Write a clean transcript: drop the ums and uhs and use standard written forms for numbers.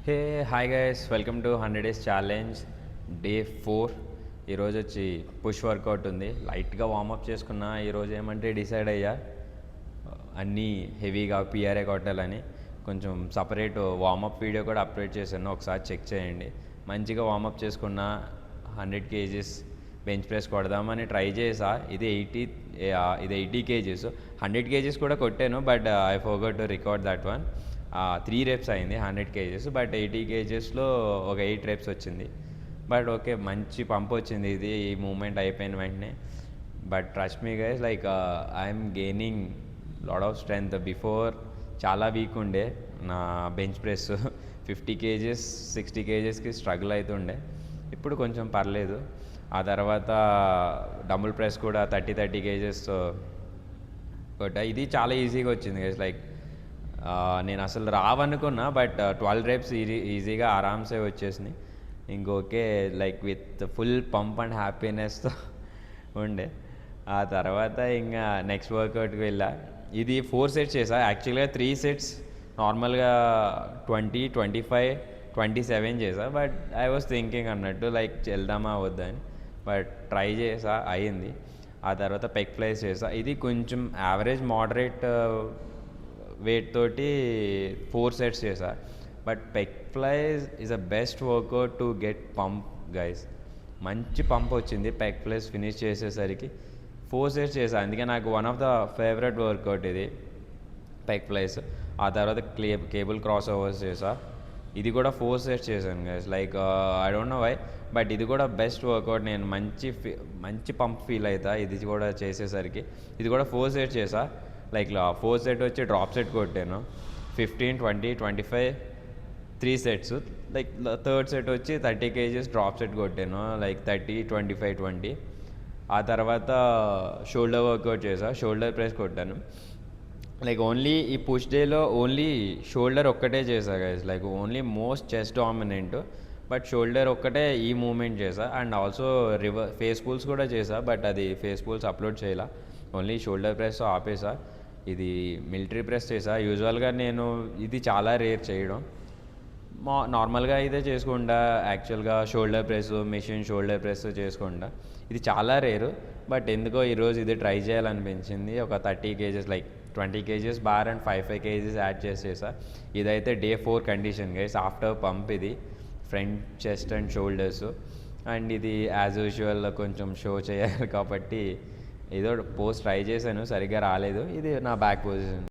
Hey hi guys, welcome to 100 days challenge day 4. ఈరోజు వచ్చి push work out ఉంది. లైట్గా వార్మప్ చేసుకున్నా. ఈరోజు ఏమంటే డిసైడ్ అయ్యా అన్నీ హెవీగా పిఆర్ఏ కొట్టాలని. కొంచెం సపరేట్ వార్మప్ వీడియో కూడా అప్లోడ్ చేశాను, ఒకసారి చెక్ చేయండి. మంచిగా వార్మప్ చేసుకున్న 100 కేజీస్ బెంచ్ ప్రెస్ కొడదామని ట్రై చేసా. ఇది 80 కేజీస్. 100 కేజీస్ కూడా కొట్టాను, but I forgot to record that one. 3 reps అయింది 100 కేజెస్, బట్ 80 కేజెస్లో ఒక 8 reps వచ్చింది. బట్ ఓకే, మంచి పంప్ వచ్చింది ఇది ఈ మూమెంట్ అయిపోయిన వెంటనే. But trust me guys, like I'm gaining lot of strength. Before చాలా వీక్ ఉండే నా బెంచ్ ప్రెస్. 50 కేజెస్ 60 కేజెస్కి స్ట్రగుల్ అవుతుండే. ఇప్పుడు కొంచెం పర్లేదు. ఆ తర్వాత డంబుల్ ప్రెస్ కూడా 30 కేజెస్ కొట్టా. ఇది చాలా ఈజీగా వచ్చింది గైస్. లైక్ నేను అసలు రావనుకున్నా, బట్ 12 reps ఈజీగా ఆరామ్సే వచ్చేసినాయి. ఇంకొకే like with full pump and హ్యాపీనెస్తో ఉండే. ఆ తర్వాత ఇంకా నెక్స్ట్ వర్కౌట్కి వెళ్ళా. ఇది 4 sets చేసా. యాక్చువల్గా 3 sets నార్మల్గా 20, 25, 27 చేసా. బట్ ఐ వాజ్ థింకింగ్ అన్నట్టు లైక్ వెళ్దామా వద్దా అని. బట్ ట్రై చేసా, అయింది. ఆ తర్వాత పెగ్ ఫ్లైస్ చేసా. ఇది కొంచెం యావరేజ్ మోడరేట్ వెయిట్ తోటి 4 sets చేసా. But pec flies is a best workout to get pump guys. మంచి పంప్ వచ్చింది పెగ్ ఫ్లైస్ ఫినిష్ చేసేసరికి. 4 sets చేసా, అందుకే నాకు one of the favourite workout ఇది పెగ్ ఫ్లైస్. ఆ తర్వాత కేబుల్ క్రాస్ ఓవర్స్ చేసా. ఇది కూడా 4 sets చేశాను guys. Like I don't know why, but ఇది కూడా బెస్ట్ వర్కౌట్. నేను మంచి పంప్ ఫీల్ అవుతా ఇది కూడా చేసేసరికి. ఇది కూడా 4 sets చేసా. లైక్ 4 set వచ్చి డ్రాప్ సెట్ కొట్టాను. 15, 20, 25 3 sets. లైక్ థర్డ్ సెట్ వచ్చి 30 కేజెస్ డ్రాప్ సెట్ కొట్టాను. లైక్ 30, 25, 20. ఆ తర్వాత షోల్డర్ వర్కౌట్ చేసా. షోల్డర్ ప్రెస్ కొట్టాను. లైక్ ఓన్లీ ఈ పుష్ డేలో ఓన్లీ షోల్డర్ ఒక్కటే చేసా guys. Like only most chest dominant, but shoulder ఒక్కటే ఈ మూమెంట్ చేసా. అండ్ ఆల్సో ఫేస్ పూల్స్ కూడా చేసా, బట్ అది ఫేస్ పూల్స్ అప్లోడ్ చేయాల. ఓన్లీ షోల్డర్ ప్రెస్ ఆపేసా. ఇది మిలిటరీ ప్రెస్ చేసా. యూజువల్గా నేను ఇది చాలా రేర్ చేయడం. నార్మల్గా అయితే చేసుకుంటా. యాక్చువల్గా shoulder press, machine shoulder press చేసుకుంటా. ఇది చాలా రేరు, బట్ ఎందుకో ఈరోజు ఇది ట్రై చేయాలనిపించింది. ఒక 30 kgs like 20 kgs bar and 5 kgs add చేసేసా. ఇదైతే day 4 condition guys. After pump ఇది front chest and shoulders. And ఇది యాజ్ యూజువల్ కొంచెం షో చేయాలి కాబట్టి ఏదో పోస్ట్ ట్రై చేశాను, సరిగ్గా రాలేదు. ఇది నా బ్యాక్ పొజిషన్.